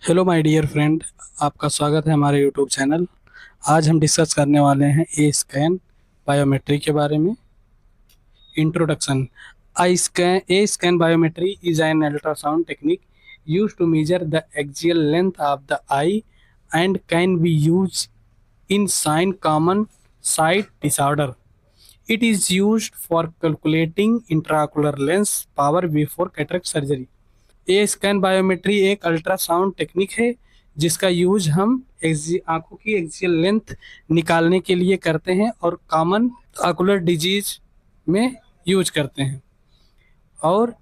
Hello my dear friend. आपका स्वागत है हमारे यूट्यूब चैनल। आज हम डिस्कस करने वाले हैं ए स्कैन बायोमेट्री के बारे में। Introduction. A scan biometry is an ultrasound technique use to measure the axial length of the eye and can be use in sign common sight disorder. It is used for calculating intraocular lens power before cataract surgery. A scan biometry एक ultrasound technique है जिसका use हम आंखों की axial length निकालने के लिए करते हैं और कॉमन आकुलर डिजीज में यूज करते हैं। और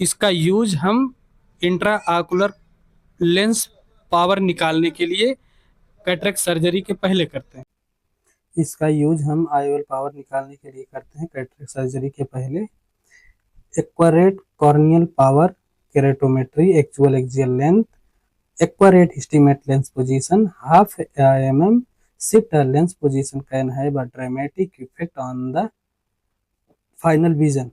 इसका यूज हम इंट्रा आकुलर लेंस पावर निकालने के लिए कैटरेक्ट सर्जरी के पहले करते हैं। इसका यूज हम आईओएल पावर निकालने के लिए करते हैं कैटरेक्ट सर्जरी के पहले। Accurate corneal power keratometry, actual axial length, accurate estimate lens position, half mm shift lens position can have a dramatic effect on the final vision.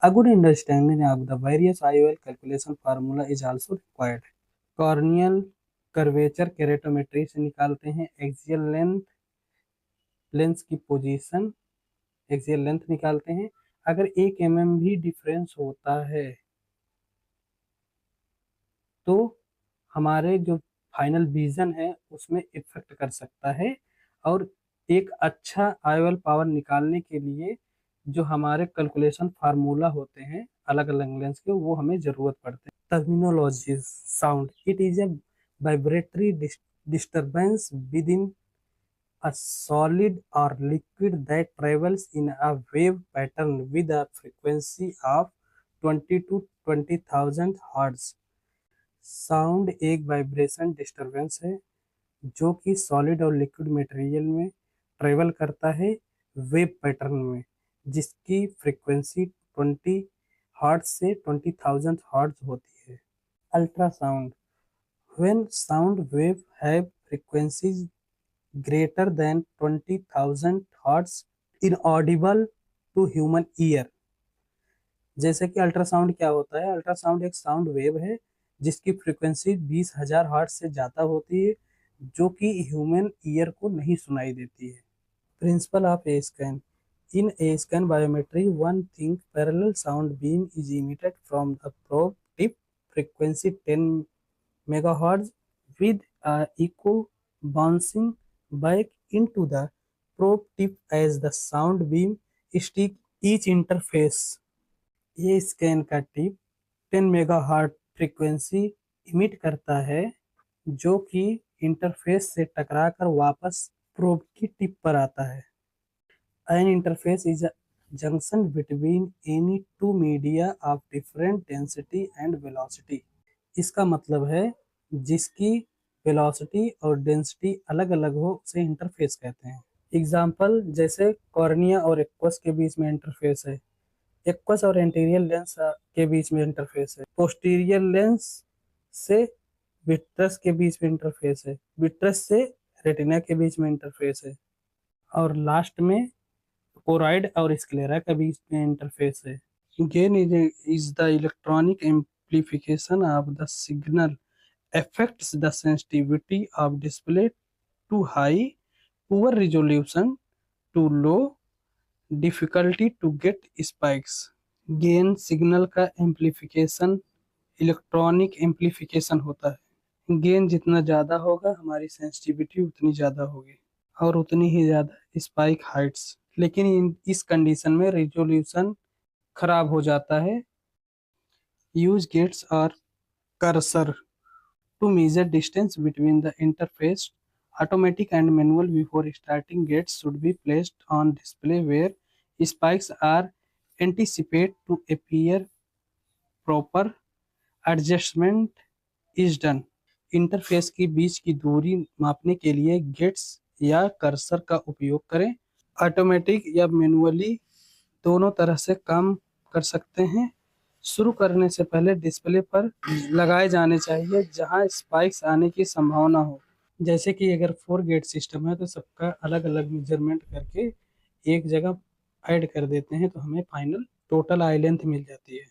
A good understanding of the various IOL calculation formula is also required. Corneal curvature keratometry से निकालते हैं axial length, lens की position, axial length निकालते हैं। अगर 1 mm भी difference होता है तो हमारे जो फाइनल विजन है उसमें इफेक्ट कर सकता है। और एक अच्छा आईओएल पावर निकालने के लिए जो हमारे कैलकुलेशन फार्मूला होते हैं अलग अलग लेंस के, वो हमें जरूरत पड़ते हैं। Terminology sound, it is a vibratory disturbance with in a solid or liquid that travels in a wave pattern with a frequency of 20 to 20,000 hertz. Sound एक वाइब्रेशन डिस्टरबेंस है जो कि सॉलिड और लिक्विड मटेरियल में travel करता है wave pattern में, जिसकी फ्रीक्वेंसी 20 हर्ट्ज से 20,000 हर्ट्ज होती है। Ultrasound, when sound wave have frequencies greater than 20,000 hertz inaudible to human ear. जैसे कि अल्ट्रासाउंड क्या होता है? अल्ट्रासाउंड एक साउंड वेव है जिसकी फ्रीक्वेंसी 20,000 हर्ट्ज से ज़्यादा होती है, जो कि ह्यूमन ईयर को नहीं सुनाई देती है। Principle of A scan, in A scan biometry one think parallel sound beam is emitted from the probe tip, frequency 10 megahertz with a echo bouncing back into the probe tip as the sound beam stick each interface. ये scan का tip 10 megahertz frequency emit करता है जो कि interface से टकराकर वापस probe की टिप पर आता है। N interface is a junction between any two media of different density and velocity. इसका मतलब है जिसकी वेलोसिटी और डेंसिटी अलग अलग हो उसे इंटरफेस कहते हैं। एग्जाम्पल, जैसे कॉर्निया और एक्वस के बीच में इंटरफेस है, एक्वस और एंटीरियर लेंस के बीच में इंटरफेस है, पोस्टीरियर लेंस से विट्रस के बीच में इंटरफेस है, विट्रस से रेटिना के बीच में इंटरफेस है, और लास्ट में कोराइड और स्क्लेरा के बीच में इंटरफेस है। Gain is the electronic amplification of the signal affects the sensitivity of display to high, poor resolution to low, difficulty to get spikes. Gain signal का एम्प्लीफिकेशन इलेक्ट्रॉनिक एम्प्लीफिकेशन होता है। Gain जितना ज़्यादा होगा हमारी सेंसिटिविटी उतनी ज़्यादा होगी और उतनी ही ज़्यादा स्पाइक हाइट्स। लेकिन इस कंडीशन में रिजोल्यूशन खराब हो जाता है। यूज गेट्स और cursor to measure distance between the interface. Automatic and manual before starting gates should be placed on display where spikes are anticipated to appear. Proper adjustment is done. Interface के बीच की दूरी मापने के लिए gets या cursor का उपयोग करें। ऑटोमेटिक या मैनुअली दोनों तरह से काम कर सकते हैं। शुरू करने से पहले डिस्प्ले पर लगाए जाने चाहिए जहां स्पाइक्स आने की संभावना हो। जैसे कि अगर 4 गेट सिस्टम है तो सबका अलग अलग मेजरमेंट करके एक जगह ऐड कर देते हैं तो हमें फाइनल टोटल आई लेंथ मिल जाती है।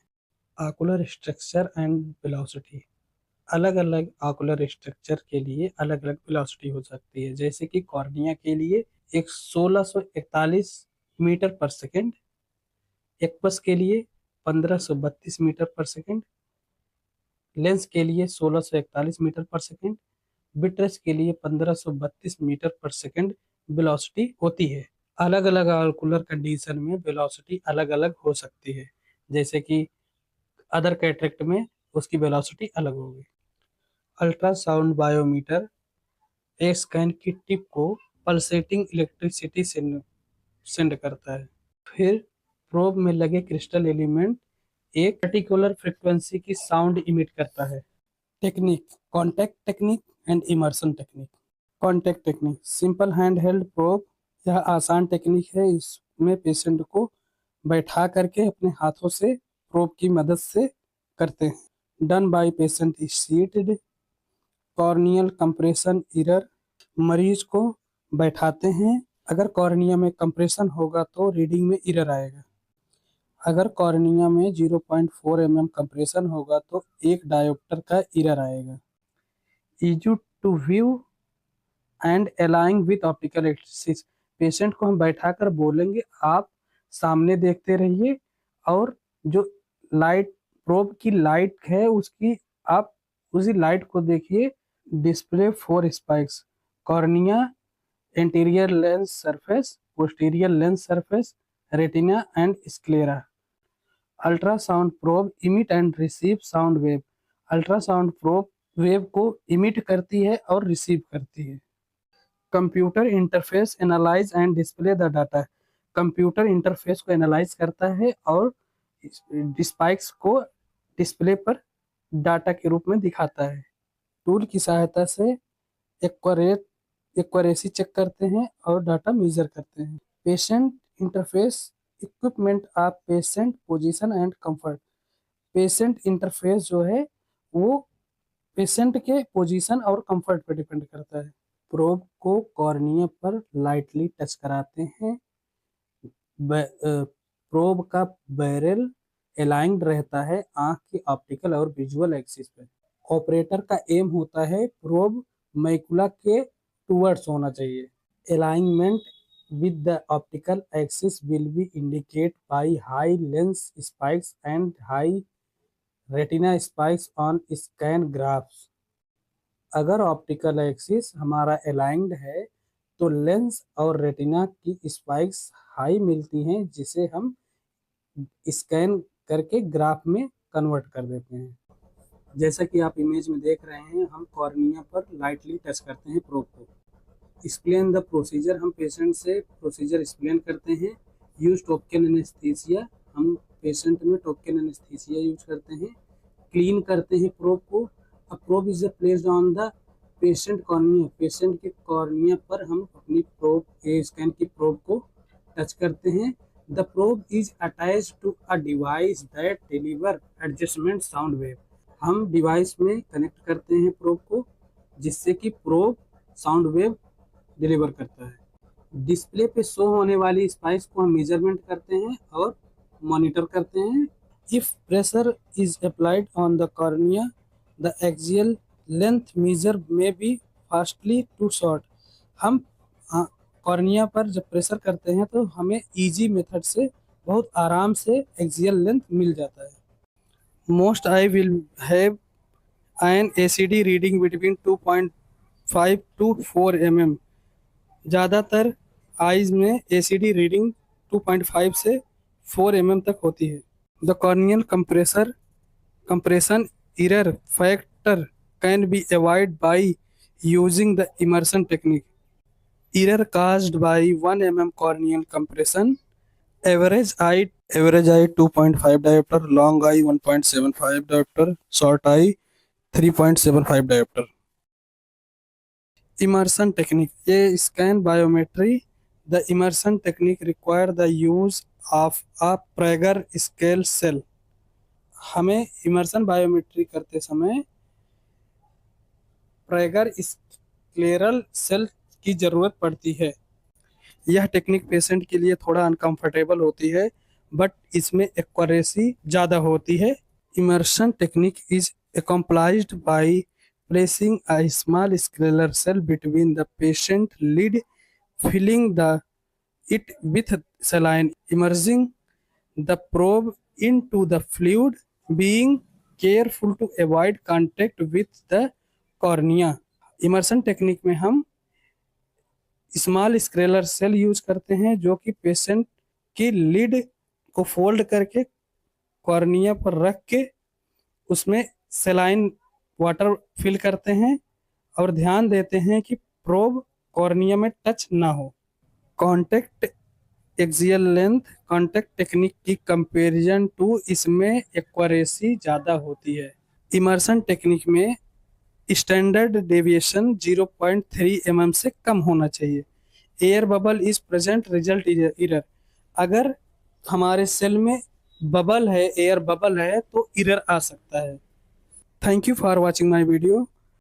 आकुलर स्ट्रक्चर एंड वेलोसिटी, अलग अलग ऑकुलर स्ट्रक्चर के लिए अलग अलग वेलोसिटी हो सकती है। जैसे कि कॉर्निया के लिए एक 1641 मीटर पर सेकेंड, एक्वस के लिए 1532 मीटर पर सेकेंड, लेंस के लिए 1641 मीटर पर सेकेंड, विट्रस के लिए 1532 मीटर पर सेकेंड वेलोसिटी होती है। अलग अलग ऑकुलर कंडीशन में वेलोसिटी अलग अलग हो सकती है। जैसे कि अदर कैटरेक्ट में उसकी वेलोसिटी अलग होगी। अल्ट्रासाउंड बायोमीटर एक स्कैन की टिप को पल्सेटिंग इलेक्ट्रिसिटी सेंड करता है। फिर प्रोब में लगे क्रिस्टल एलिमेंट एक पर्टिकुलर फ्रिक्वेंसी की साउंड इमिट करता है। Technique, contact technique and immersion technique. Contact technique, simple hand held probe. यह आसान टेक्निक है। इसमें पेशेंट को बैठा करके अपने हाथों से प्रोब की मदद से करते हैं। Done by patient is seated. Corneal compression error, मरीज को बैठाते हैं। अगर कॉर्निया में कंप्रेशन होगा तो रीडिंग में एरर आएगा। अगर कॉर्निया में 0.4 mm कंप्रेशन होगा तो एक डायोप्टर का एरर आएगा। इजी टू व्यू एंड अलाइंग विथ ऑप्टिकल एक्सिस, पेशेंट को हम बैठाकर बोलेंगे आप सामने देखते रहिए और जो लाइट प्रोब की लाइट है उसकी आप उसी लाइट को देखिए। Display 4 spikes, cornea, anterior lens surface, posterior lens surface, retina and sclera. Ultrasound probe emit and receive sound wave, ultrasound probe wave को इमिट करती है और रिसीव करती है। Computer interface analyse and display the data, computer interface को analyse करता है और स्पाइक्स को डिस्प्ले पर डाटा के रूप में दिखाता है। टूल की सहायता से एक्यूरेसी चेक करते हैं और डाटा मेजर करते हैं। Patient interface equipment of patient position and comfort, patient interface जो है वो पेशेंट के पोजीशन और कंफर्ट पर डिपेंड करता है। प्रोब को कॉर्निया पर लाइटली टच कराते हैं। प्रोब का बैरल अलाइंड रहता है आंख की ऑप्टिकल और विजुअल एक्सिस पे। ऑपरेटर का एम होता है प्रोब मैकुला के टूवर्ड्स होना चाहिए। Alignment with the optical axis will be indicated by high lens spikes and high retina spikes on scan graphs। अगर ऑप्टिकल एक्सिस हमारा अलाइंड है तो लेंस और रेटिना की स्पाइक्स हाई मिलती हैं जिसे हम स्कैन करके ग्राफ में कन्वर्ट कर देते हैं। जैसा कि आप इमेज में देख रहे हैं, हम कॉर्निया पर लाइटली टच करते हैं प्रोब को। एक्सप्लेन द प्रोसीजर, हम पेशेंट से प्रोसीजर एक्सप्लेन करते हैं। यूज टोपिकल एनेस्थीसिया, हम पेशेंट में टोपिकल एनेस्थीसिया यूज करते हैं। क्लीन करते हैं प्रोब को। A probe is placed on the patient cornea, patient के कॉर्निया पर हम अपनी प्रोब स्कैन की प्रोब को टच करते हैं। The probe is attached to a device that deliver adjustment sound wave, हम डिवाइस में कनेक्ट करते हैं प्रोब को जिससे कि प्रोब साउंड वेव डिलीवर करता है। डिस्प्ले पे शो होने वाली स्पाइक्स को हम मेजरमेंट करते हैं और मॉनिटर करते हैं। If pressure is applied on the cornea the axial length major में बी फास्टली टू शॉर्ट, हम कॉर्निया पर जब प्रेशर करते हैं तो हमें इजी मेथड से बहुत आराम से एक्सियल लेंथ मिल जाता है। Most eye will have an ACD reading between 2.5 to 4 mm, ज़्यादातर आइज में एसीडी रीडिंग 2.5 से 4 mm तक होती है। The corneal compression error factor can be avoid by using the immersion technique. Error caused by 1 mm corneal compression, average eye 2.5 diopter, long eye 1.75 diopter, short eye 3.75 diopter। Immersion technique, ये scan biometry. The immersion technique require the use of a Prager scale shell, हमें immersion biometry करते समय प्रेगर scleral cell की ज़रूरत पड़ती है। यह technique patient के लिए थोड़ा अनकंफर्टेबल होती है बट इसमें एक्यूरेसी ज़्यादा होती है। Immersion technique is accomplished by placing a small scalar cell between the patient lid, filling it with saline, immersing the probe into the fluid, being careful to avoid contact with the cornea. इमर्सन टेक्निक में हम small स्क्रेलर cell use करते हैं जो कि patient की lid को फोल्ड करके कॉर्निया पर रख के उसमें सेलाइन वाटर फिल करते हैं और ध्यान देते हैं कि प्रोब कॉर्निया में टच ना हो। Contact axial length contact technique की कंपैरिजन टू इसमें एक्यूरेसी ज़्यादा होती है। इमर्सन टेक्निक में स्टैंडर्ड डेविएशन 0.3 mm से कम होना चाहिए। Air bubble is present, result error. अगर हमारे सेल में बबल है, एयर बबल है, तो इरर आ सकता है। Thank you for watching my video.